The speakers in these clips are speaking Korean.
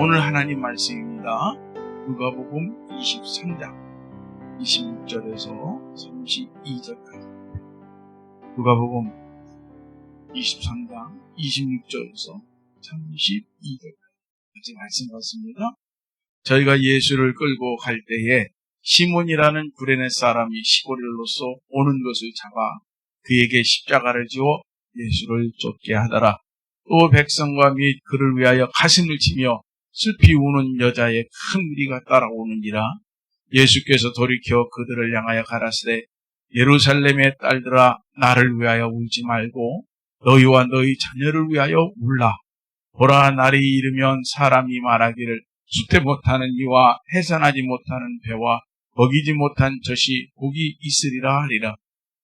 오늘 하나님 말씀입니다. 누가복음 23장 26절에서 32절까지. 누가복음 23장 26절에서 32절까지 말씀 같습니다. 저희가 예수를 끌고 갈 때에 시몬이라는 구레네 사람이 시골로서 오는 것을 잡아 그에게 십자가를 지어 예수를 쫓게 하더라. 또 백성과 및 그를 위하여 가슴을 치며 슬피 우는 여자의 큰 무리가 따라오는지라. 예수께서 돌이켜 그들을 향하여 가라사대 예루살렘의 딸들아, 나를 위하여 울지 말고 너희와 너희 자녀를 위하여 울라. 보라, 날이 이르면 사람이 말하기를 수태 못하는 이와 해산하지 못하는 배와 먹이지 못한 젖이 복이 있으리라 하리라.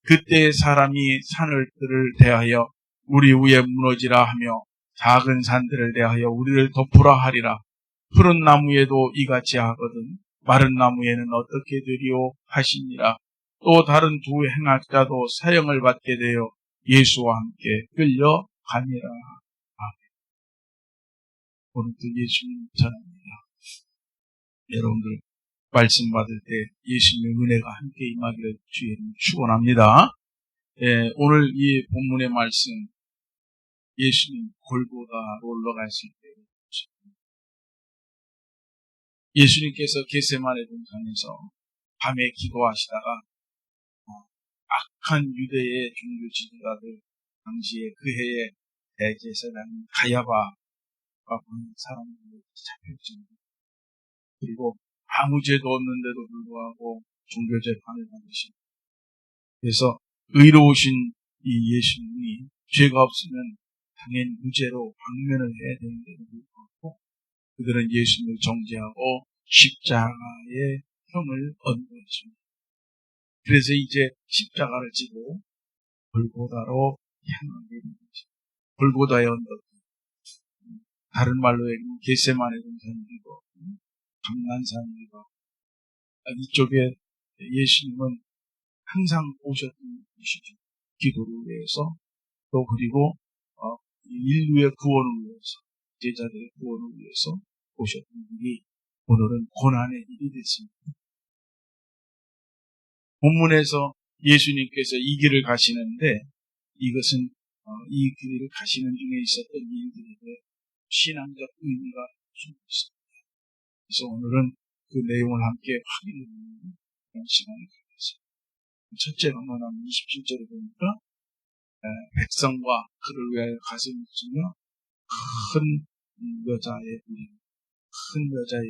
그때 사람이 산들을 대하여 우리 위에 무너지라 하며 작은 산들을 대하여 우리를 덮으라 하리라. 푸른 나무에도 이같이 하거든 마른 나무에는 어떻게 되리오 하시니라. 또 다른 두 행악자도 사형을 받게 되어 예수와 함께 끌려가니라. 오늘도 예수님 전합니다. 여러분들 말씀 받을 때 예수님의 은혜가 함께 임하기를 주의 이름으로 축원합니다. 오늘 이 본문의 말씀, 예수님 골고다로 올라가실 때 예수님께서 겟세마네 동산에서 밤에 기도하시다가 악한 유대의 종교 지도자들, 당시에 그 해의 대제사장 가야바가 보는 사람들이 잡혔습니다. 그리고 아무 죄도 없는데도 불구하고 종교재판을 받으십니다. 그래서 의로우신 이 예수님이 죄가 없으면 당연히 무죄로 방면을 해야 되는데도 불구하고 그들은 예수님을 정죄하고 십자가의 형을 언도했습니다. 그래서 이제 십자가를 지고 골고다로 향하게 된 것입니다. 골고다의 언덕, 다른 말로 얘기하면 겟세마네 동산이고 감난산이고, 이쪽에 예수님은 항상 오셨던 곳이죠. 기도를 위해서, 또 그리고 인류의 구원을 위해서, 제자들의 구원을 위해서 오셨던 일이 오늘은 고난의 일이 됐습니다. 본문에서 예수님께서 이 길을 가시는데, 이것은 이 길을 가시는 중에 있었던 일들의 신앙적 의미가 숨어 있습니다. 그래서 오늘은 그 내용을 함께 확인해보는 그런 시간을 갖겠습니다. 첫째로 뭐냐면 27절에 보니까 백성과 그를 위하여 가슴을 치며 큰 여자의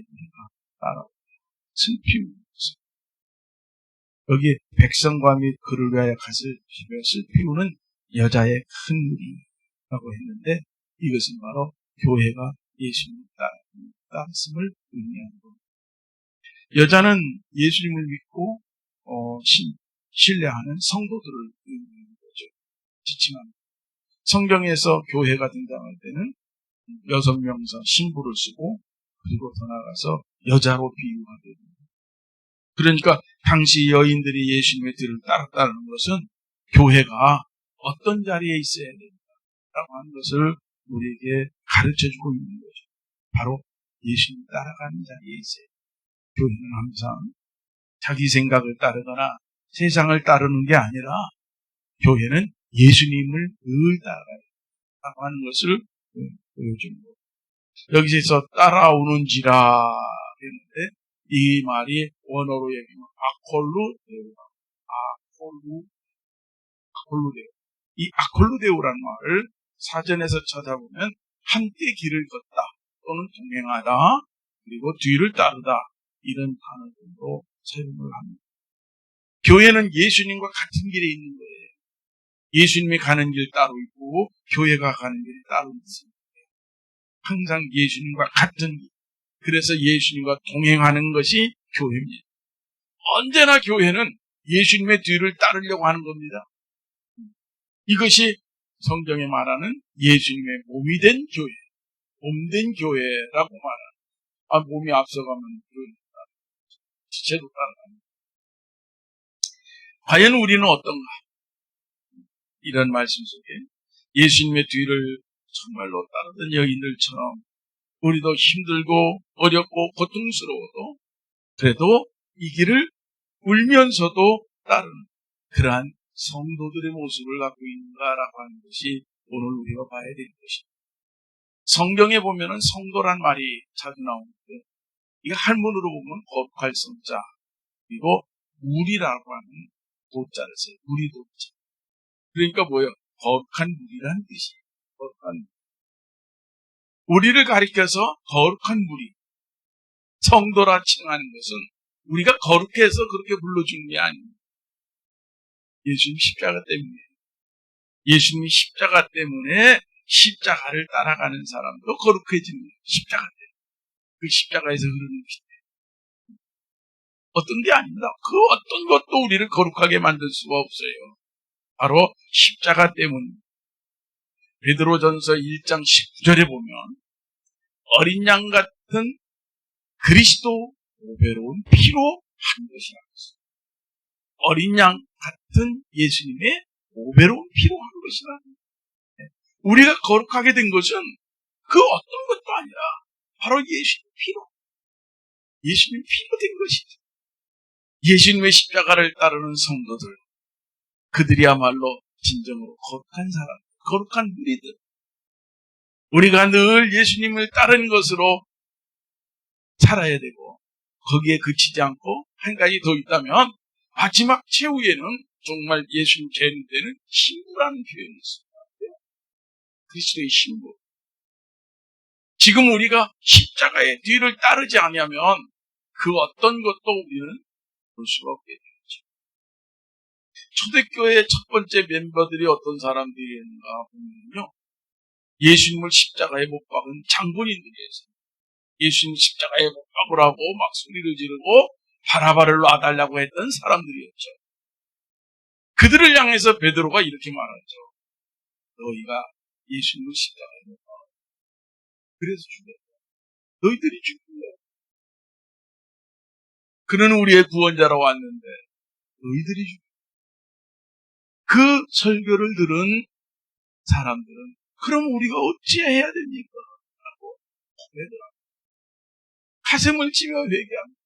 무리가 따라오고 슬피 우는 것입니다. 여기 백성과 및 그를 위하여 가슴을 치며 슬피 우는 여자의 큰 무리라고 했는데, 이것은 바로 교회가 예수님을 따랐음을 의미하는 겁니다. 여자는 예수님을 믿고 신뢰하는 성도들을 의미하는 거죠. 지칭합니다. 성경에서 교회가 등장할 때는 6명사 신부를 쓰고, 그리고 더 나아가서 여자로 비유하게 됩니다. 그러니까 당시 여인들이 예수님의 뒤를 따랐다는 것은 교회가 어떤 자리에 있어야 된다라고 하는 것을 우리에게 가르쳐주고 있는 거죠. 바로 예수님 따라가는 자리에 있어야 돼요. 교회는 항상 자기 생각을 따르거나 세상을 따르는 게 아니라 교회는 예수님을 늘 따라가야 된다고 하는 것을 보여주는 거예요. 여기서 따라오는지라 했는데, 이 말이 원어로 얘기하면 아콜루데오. 이 아콜루데오라는 말을 사전에서 찾아보면 함께 길을 걷다 또는 동행하다, 그리고 뒤를 따르다, 이런 단어들로 사용을 합니다. 교회는 예수님과 같은 길에 있는 거예요. 예수님이 가는 길 따로 있고 교회가 가는 길이 따로 있습니다. 항상 예수님과 같은 길, 그래서 예수님과 동행하는 것이 교회입니다. 언제나 교회는 예수님의 뒤를 따르려고 하는 겁니다. 이것이 성경에 말하는 예수님의 몸이 된 교회, 몸된 교회라고 말하는, 몸이 앞서가면 지체도 따라갑니다. 과연 우리는 어떤가? 이런 말씀 속에 예수님의 뒤를 정말로 따르던 여인들처럼 우리도 힘들고 어렵고 고통스러워도 그래도 이 길을 울면서도 따르는 그러한 성도들의 모습을 갖고 있는가라고 하는 것이 오늘 우리가 봐야 되는 것입니다. 성경에 보면은 성도란 말이 자주 나오는데 이거 한문으로 보면 거룩할 성자 그리고 무리라고 하는 도자를 써요. 무리 도자. 그러니까 뭐예요? 거룩한 무리라는 뜻이에요. 거룩한 무리. 우리를 가리켜서 거룩한 무리 성도라 칭하는 것은 우리가 거룩해서 그렇게 불러주는 게 아닙니다. 예수님 십자가 때문이에요. 예수님이 십자가 때문에 십자가를 따라가는 사람도 거룩해지는 거예요. 십자가 때문에. 그 십자가에서 흐르는 피. 어떤 게 아닙니다. 그 어떤 것도 우리를 거룩하게 만들 수가 없어요. 바로 십자가 때문입니다. 베드로전서 1장 19절에 보면 어린 양 같은 그리스도 오배로운 피로 한 것이라고 했어요. 어린 양 같은 예수님의 오배로운 피로 한 것이라고 했어요. 우리가 거룩하게 된 것은 그 어떤 것도 아니라 바로 예수님 피로, 예수님 피로 된 것이죠. 예수님의 십자가를 따르는 성도들, 그들이야말로 진정으로 거룩한 사람, 거룩한 무리들. 우리가 늘 예수님을 따르는 것으로 살아야 되고 거기에 그치지 않고 한 가지 더 있다면 마지막 최후에는 정말 예수님 재림 때는 신부라는 표현이 있습니다. 그리스도의 신부. 지금 우리가 십자가의 뒤를 따르지 않으면 그 어떤 것도 우리는 볼 수가 없게 되죠. 초대교회의 첫 번째 멤버들이 어떤 사람들이었는가 보면요. 예수님을 십자가에 못 박은 장본인들이었어요. 예수님 십자가에 못 박으라고 막 소리를 지르고 바라바를 놔달라고 했던 사람들이었죠. 그들을 향해서 베드로가 이렇게 말하죠. 너희가 예수님을 십자가에 못 박아. 그래서 죽였다. 너희들이 죽였다. 그는 우리의 구원자로 왔는데 너희들이 죽였다. 그 설교를 들은 사람들은 그럼 우리가 어찌해야 됩니까? 라고 고백하더라. 가슴을 치며 회개합니다.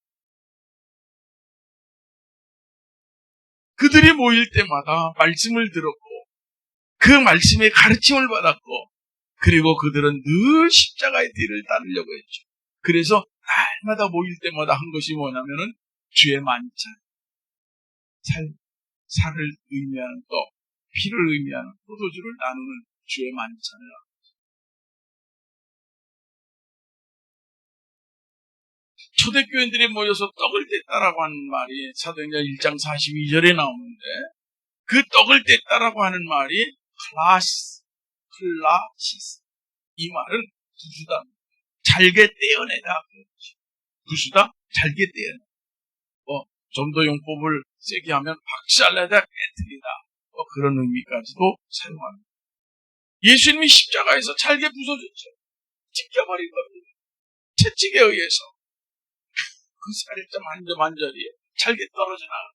그들이 모일 때마다 말씀을 들었고 그 말씀의 가르침을 받았고 그리고 그들은 늘 십자가의 뒤를 따르려고 했죠. 그래서 날마다 모일 때마다 한 것이 뭐냐면은 주의 만찬, 살을 의미하는 떡, 피를 의미하는 포도주를 나누는 주의 만찬을 하고 초대교인들이 모여서 떡을 뗐다라고 하는 말이 사도행전 1장 42절에 나오는데 그 떡을 뗐다라고 하는 말이 클라시스. 이 말은 부수다. 잘게 떼어내다. 부수다, 잘게 떼어내다. 좀 더 용법을 세게 하면 박살내다, 깨뜨리다. 그런 의미까지도 사용합니다. 예수님이 십자가에서 잘게 부서졌죠. 찢겨버린 겁니다. 채찍에 의해서. 그 살점 한 점 한 자리에 잘게 떨어져 나가.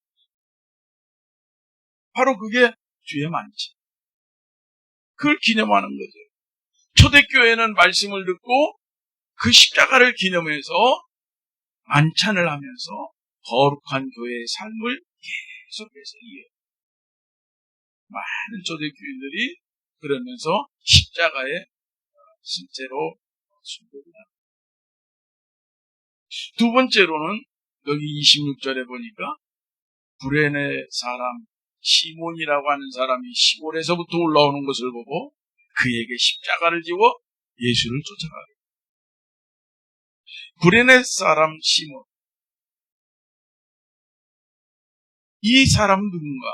바로 그게 주의 만찬. 그걸 기념하는 거죠. 초대교회는 말씀을 듣고 그 십자가를 기념해서 만찬을 하면서 거룩한 교회의 삶을 계속해서 이어요. 많은 초대교인들이 그러면서 십자가에 실제로 순교를 합니다. 두 번째로는 여기 26절에 보니까 구레네 사람 시몬이라고 하는 사람이 시골에서부터 올라오는 것을 보고 그에게 십자가를 지워 예수를 쫓아가게. 구레네 사람 시몬. 이 사람은 누군가?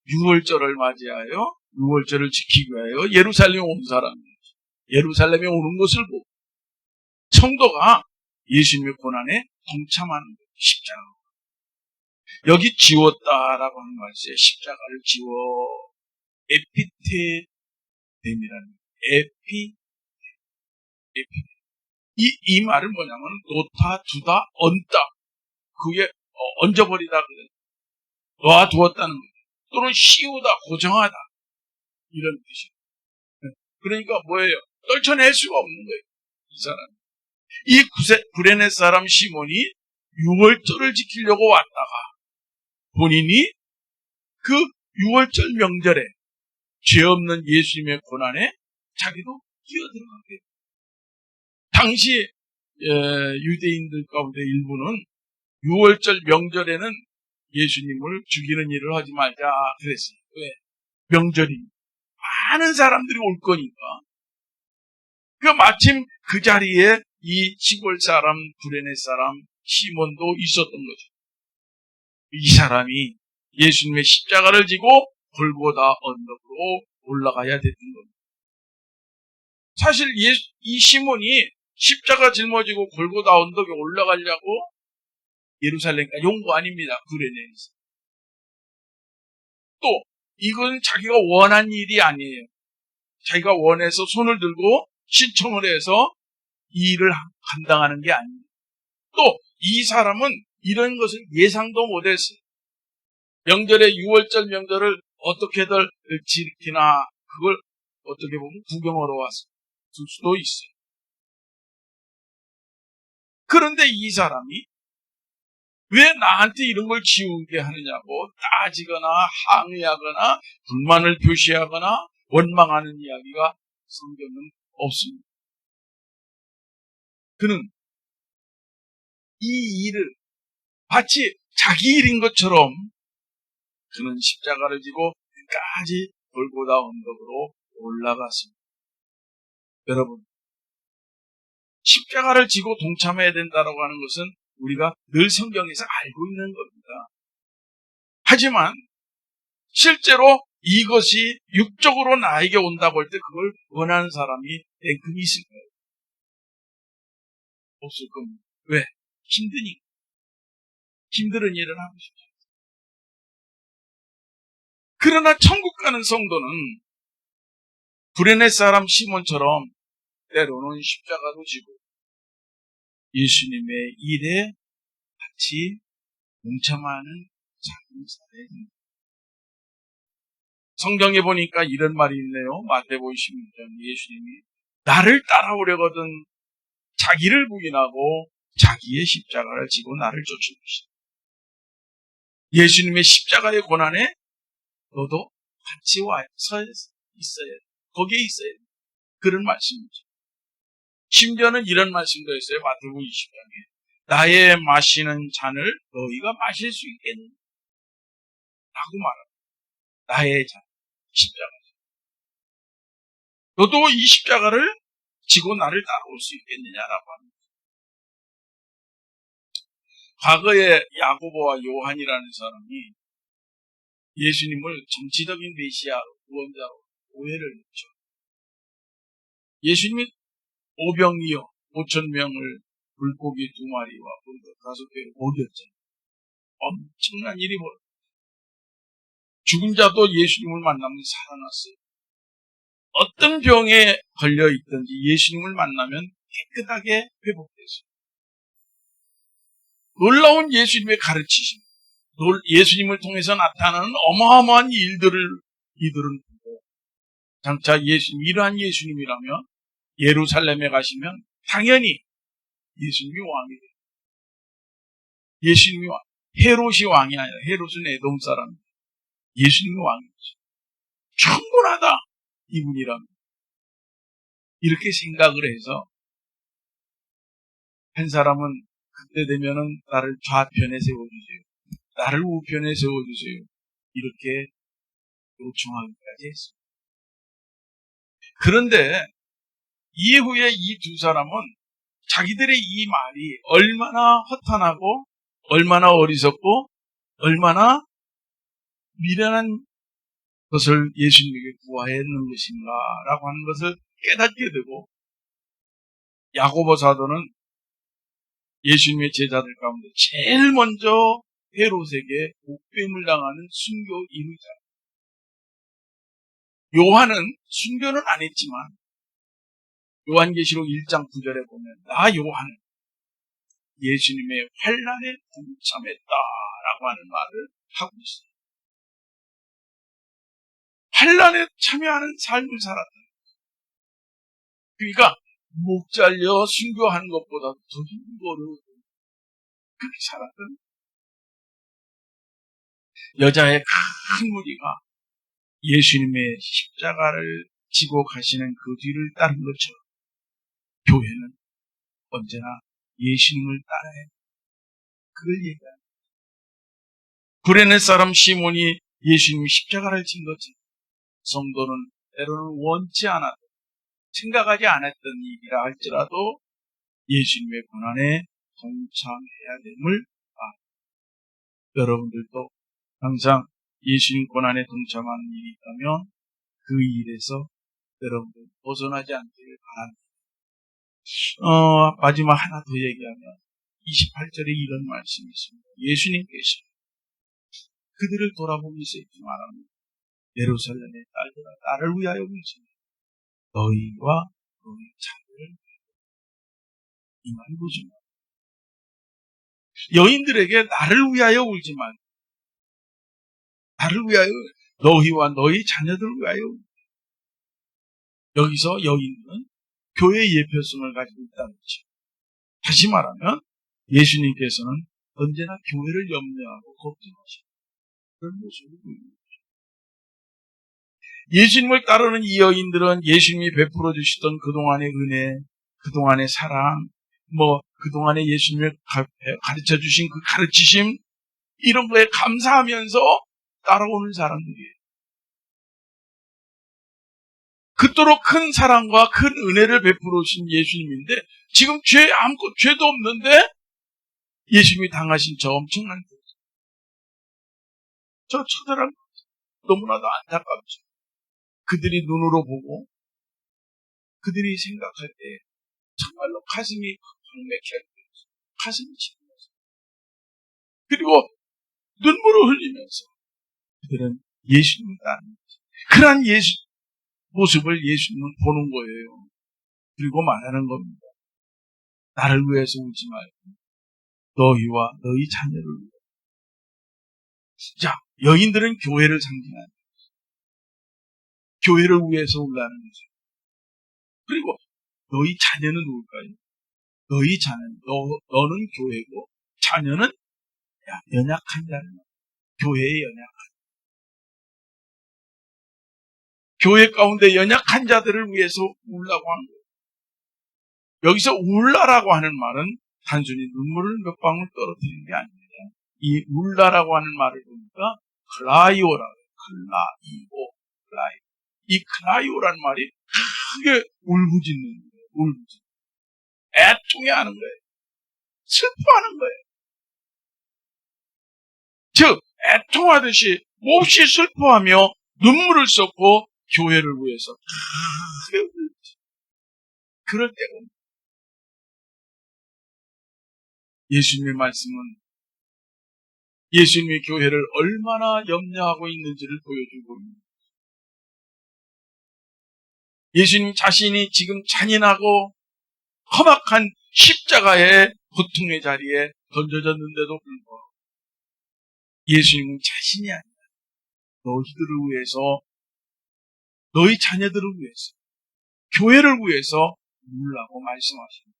6월절을 맞이하여 6월절을 지키기 위하여 예루살렘에 온 사람이에요. 예루살렘에 오는 것을 보고 성도가 예수님의 고난에 동참하는 거예요. 십자가. 여기 지웠다라고 하는 말이에요. 십자가를 지워 에피테뎀이라는 이 말은 뭐냐면 놓다, 두다, 얹다. 그게 얹어버리다 그래요. 놓아두었다는 거예요. 또는 씌우다, 고정하다. 이런 뜻이에요. 그러니까 뭐예요? 떨쳐낼 수가 없는 거예요. 이 사람. 이 구레네 사람 시몬이 유월절을 지키려고 왔다가 본인이 그 유월절 명절에 죄 없는 예수님의 고난에 자기도 뛰어들어가게. 당시 유대인들 가운데 일부는 유월절 명절에는 예수님을 죽이는 일을 하지 말자 그랬어요. 왜? 명절이니까. 많은 사람들이 올 거니까. 그 마침 그 자리에 이 시골 사람, 구레네 사람 시몬도 있었던 거죠. 이 사람이 예수님의 십자가를 지고 골고다 언덕으로 올라가야 됐던 겁니다. 사실 이 시몬이 십자가 짊어지고 골고다 언덕에 올라가려고 예루살렘까지 온 거 아닙니다. 구레네에서. 또 이건 자기가 원한 일이 아니에요. 자기가 원해서 손을 들고 신청을 해서 이 일을 감당하는 게 아닙니다. 또 이 사람은 이런 것을 예상도 못했어요. 명절에 유월절 명절을 어떻게들 지키나 그걸 어떻게 보면 구경하러 왔을 수도 있어요. 그런데 이 사람이 왜 나한테 이런 걸 지우게 하느냐고 따지거나 항의하거나 불만을 표시하거나 원망하는 이야기가 성경은 없습니다. 그는 이 일을 마치 자기 일인 것처럼 그는 십자가를 지고 끝까지 골고다 언덕으로 올라갔습니다. 여러분, 십자가를 지고 동참해야 된다고 하는 것은 우리가 늘 성경에서 알고 있는 겁니다. 하지만 실제로 이것이 육적으로 나에게 온다고 할 때 그걸 원하는 사람이 땡큼이 있을까요? 없을 겁니다. 왜? 힘드니까. 힘든 일을 하고 싶죠. 그러나 천국 가는 성도는 구레네 사람 시몬처럼 때로는 십자가도 지고 예수님의 일에 같이 동참하는 작은 사례입니다. 성경에 보니까 이런 말이 있네요. 마태복음 16장 예수님이 나를 따라오려거든 자기를 부인하고 자기의 십자가를 지고 나를 쫓을 것이다. 예수님의 십자가의 고난에 너도 같이 서 있어야 돼. 거기에 있어야 돼. 그런 말씀이죠. 심지어는 이런 말씀도 했어요. 마태복음 20장에 나의 마시는 잔을 너희가 마실 수 있겠느냐 라고 말합니다. 나의 잔, 십자가. 너도 이 십자가를 지고 나를 따라올 수 있겠느냐라고 합니다. 과거에 야고보와 요한이라는 사람이 예수님을 정치적인 메시아 구원자로 오해를 했죠. 예수님이 오병이어 5,000명을 물고기 2마리와 물고 5개로 먹였잖아요. 엄청난 일이 벌어졌어요. 죽은 자도 예수님을 만나면 살아났어요. 어떤 병에 걸려있든지 예수님을 만나면 깨끗하게 회복됐어요. 놀라운 예수님의 가르치심, 예수님을 통해서 나타나는 어마어마한 일들을 이들은 보고 장차 이러한 예수님이라면 예루살렘에 가시면 당연히 예수님이 왕이 돼요. 예수님이 왕. 헤롯이 왕이 아니라 헤롯은 에돔 사람. 예수님이 왕이죠. 충분하다 이분이라면. 이렇게 생각을 해서 한 사람은 그때 되면은 나를 좌편에 세워주세요. 나를 우편에 세워주세요. 이렇게 요청하기까지 했습니다. 그런데 이후에 이 두 사람은 자기들의 이 말이 얼마나 허탄하고 얼마나 어리석고 얼마나 미련한 것을 예수님에게 구하였는 것인가라고 하는 것을 깨닫게 되고 야고보 사도는 예수님의 제자들 가운데 제일 먼저 헤롯에게 목배임을 당하는 순교 인후자. 요한은 순교는 안 했지만 요한계시록 1장 9절에 보면 나 요한은 예수님의 환난에 동참했다라고 하는 말을 하고 있어요. 환난에 참여하는 삶을 살았다. 그러니까 목 잘려 순교하는 것보다 더 힘든 거를 그렇게 살았던 여자의 큰 무리가 예수님의 십자가를 지고 가시는 그 뒤를 따른 것처럼 교회는 언제나 예수님을 따라야 해. 그걸 얘기하는 구레네 사람 시몬이 예수님이 십자가를 진 거지. 성도는 때로는 원치 않아도 생각하지 않았던 일이라 할지라도 예수님의 고난에 동참해야 됨을 여러분들도 항상 예수님 고난에 동참하는 일이 있다면 그 일에서 여러분들 벗어나지 않기를 바랍니다. 마지막 하나 더 얘기하면 28절에 이런 말씀이 있습니다. 예수님께서 그들을 돌아보면서 이렇게 말합니다. 예루살렘의 딸들아 나를 위하여 울지 마. 너희와 너희 자녀를 이 말이 보지 마. 여인들에게 나를 위하여 울지 마. 나를 위하여 너희와 너희 자녀들을 위하여 울지 마. 여기서 여인은 교회의 예표성을 가지고 있다는 거죠. 다시 말하면 예수님께서는 언제나 교회를 염려하고 걱정하시고 그런 모습을 보입니다. 예수님을 따르는 이 여인들은 예수님이 베풀어 주시던 그동안의 은혜, 그동안의 사랑, 그동안에 예수님을 가르쳐 주신 그 가르치심, 이런 거에 감사하면서 따라오는 사람들이에요. 그토록 큰 사랑과 큰 은혜를 베풀어 주신 예수님인데, 지금 아무것도 죄도 없는데, 예수님이 당하신 저 엄청난 저 처절한 것, 너무나도 안타깝죠. 그들이 눈으로 보고, 그들이 생각할 때, 정말로 가슴이 황맥해, 가슴이 치면서, 그리고 눈물을 흘리면서, 그들은 예수님을 따르는 거죠. 그러한 모습을 예수님은 보는 거예요. 그리고 말하는 겁니다. 나를 위해서 울지 말고 너희와 너희 자녀를 위해. 자, 여인들은 교회를 상징하는 거죠. 교회를 위해서 울라는 거죠. 그리고 너희 자녀는 누굴까요? 너희 자녀는 너는 교회고 자녀는 연약한 자는 교회의 교회 가운데 연약한 자들을 위해서 울라고 하는 거예요. 여기서 울라라고 하는 말은 단순히 눈물을 몇 방울 떨어뜨리는 게 아닙니다. 이 울라라고 하는 말을 보니까 클라이오라고 해요. 클라이오. 이 클라이오라는 말이 크게 울부짖는 거예요. 애통해하는 거예요. 슬퍼하는 거예요. 즉 애통하듯이 몹시 슬퍼하며 눈물을 쏟고 교회를 위해서 크게 울지. 그럴 때는 예수님의 말씀은 예수님의 교회를 얼마나 염려하고 있는지를 보여주고 있습니다. 예수님 자신이 지금 잔인하고 험악한 십자가의 고통의 자리에 던져졌는데도 불구하고 예수님은 자신이 아니라 너희들을 위해서, 너희 자녀들을 위해서, 교회를 위해서 울라고 말씀하십니다.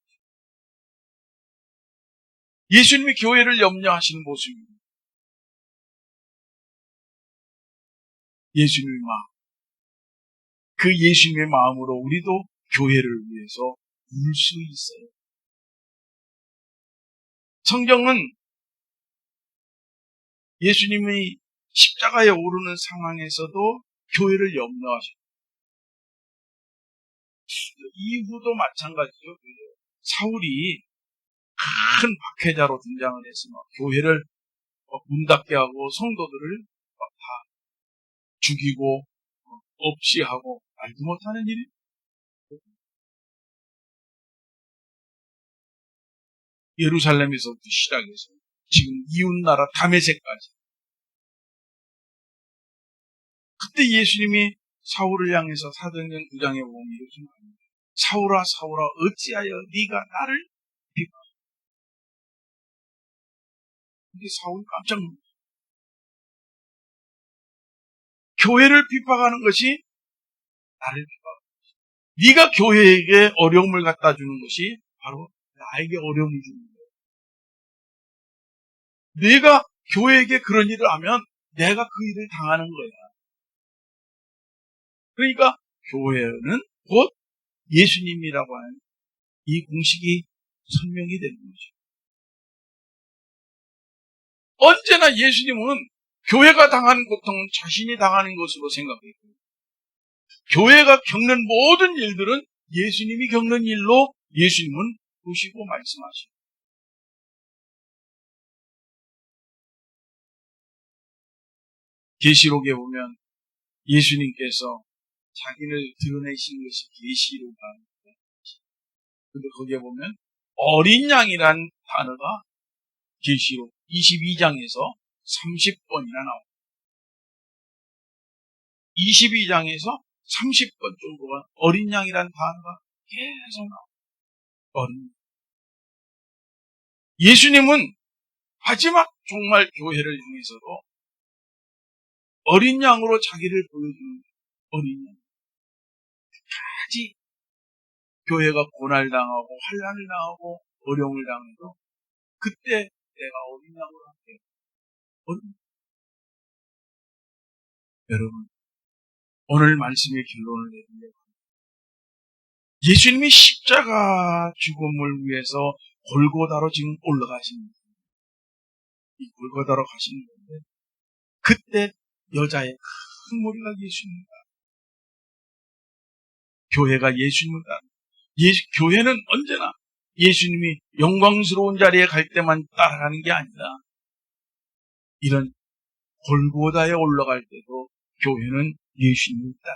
예수님이 교회를 염려하시는 모습입니다. 예수님의 마음, 그 예수님의 마음으로 우리도 교회를 위해서 울 수 있어요. 성경은 예수님이 십자가에 오르는 상황에서도 교회를 염려하십니다. 이후도 마찬가지죠. 사울이 큰 박해자로 등장을 해서 교회를 문 닫게 하고 성도들을 다 죽이고 없이하고 알도 못하는 일이 예루살렘에서부터 시작해서 지금 이웃나라 다메섹까지. 그때 예수님이 사울을 향해서 사도행전 9장에 보면 이렇게 말합니다. 사울아 사울아 어찌하여 네가 나를 비방하냐. 근데 사울이 깜짝 놀랐어요. 교회를 비방하는 것이 나를 비방하는 것이다. 네가 교회에게 어려움을 갖다 주는 것이 바로 나에게 어려움을 주는 거예요. 내가 교회에게 그런 일을 하면 내가 그 일을 당하는 거야. 그러니까 교회는 곧 예수님이라고 하는 이 공식이 설명이 되는 거죠. 언제나 예수님은 교회가 당하는 고통은 자신이 당하는 것으로 생각했고요. 교회가 겪는 모든 일들은 예수님이 겪는 일로 예수님은 보시고 말씀하시고, 계시록에 보면 예수님께서 자기를 드러내신 것이 계시록입니다. 근데 거기에 보면 어린 양이란 단어가 계시록 22장에서 30번이나 나옵니다. 22장에서 30번 정도가 어린 양이란 단어가 계속 나옵니다. 어린 양. 예수님은 마지막 종말 교회를 향해서도 어린 양으로 자기를 보여주는 어린 양. 끝까지 교회가 고난을 당하고 환난을 당하고 어려움을 당해도 그때 내가 어린 양으로 할게요. 어린 양. 여러분, 오늘 말씀의 결론을 내리려고 예수님이 십자가 죽음을 위해서 골고다로 지금 올라가십니다. 이 골고다로 가시는 건데 그때 여자의 큰 무리가 예수님입니다. 교회가 예수님입니다. 교회는 언제나 예수님이 영광스러운 자리에 갈 때만 따라가는 게 아니라 이런 골고다에 올라갈 때도 교회는 예수님입니다.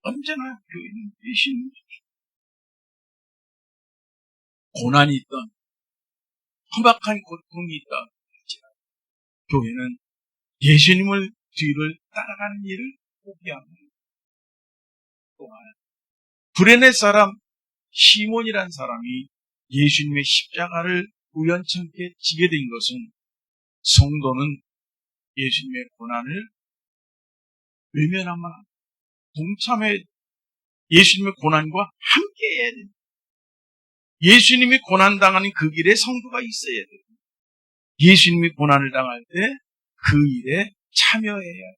언제나 교회는 예수님입니다. 고난이 있던 험악한 고통이 있던 교회는 예수님을 뒤를 따라가는 일을 포기합니다. 또한 브레네 사람 시몬이란 사람이 예수님의 십자가를 우연찮게 지게 된 것은 성도는 예수님의 고난을 외면하거나 동참해 예수님의 고난과 함께해야 됩니다. 예수님이 고난당하는 그 길에 성도가 있어야 돼요. 예수님이 고난을 당할 때 그 일에 참여해야 해요.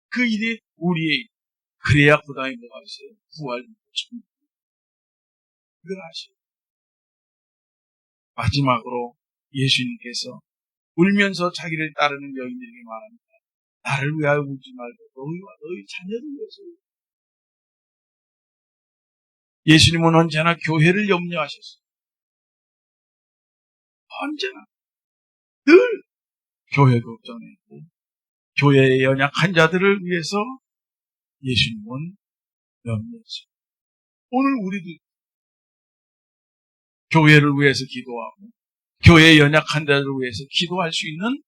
그 일이 우리의 그래야 그 다음에 뭐가 있어요? 부활. 그걸 아시죠? 마지막으로 예수님께서 울면서 자기를 따르는 여인들에게 말합니다. 나를 위하여 울지 말고 너희와 너희 자녀를 위해서 울라. 예수님은 언제나 교회를 염려하셨어요. 언제나 늘 교회 걱정했고 교회의 연약한 자들을 위해서 예수님은 염려했어요. 오늘 우리도 교회를 위해서 기도하고 교회의 연약한 자들을 위해서 기도할 수 있는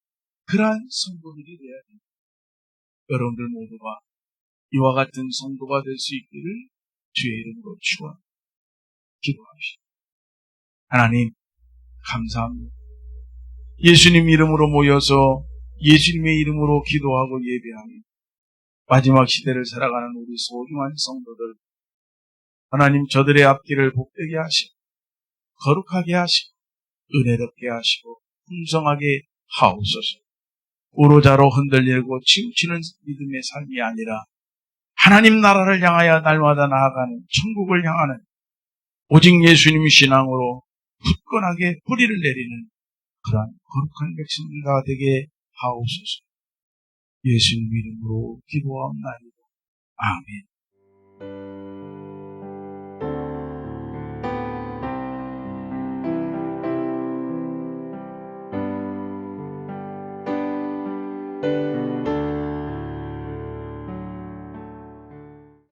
그러한 성도들이 되어야 됩니다. 여러분들 모두가 이와 같은 성도가 될 수 있기를 주의 이름으로 축원합니다. 기도합시다. 하나님 감사합니다. 예수님 이름으로 모여서 예수님의 이름으로 기도하고 예배하며 마지막 시대를 살아가는 우리 소중한 성도들 하나님 저들의 앞길을 복되게 하시고 거룩하게 하시고 은혜롭게 하시고 풍성하게 하옵소서. 우로자로 흔들리고 치우치는 믿음의 삶이 아니라 하나님 나라를 향하여 날마다 나아가는 천국을 향하는 오직 예수님 신앙으로 굳건하게 뿌리를 내리는 그러한 거룩한 백성들과 되게 하옵소서. 예수님 이름으로 기도하옵나이다. 아멘.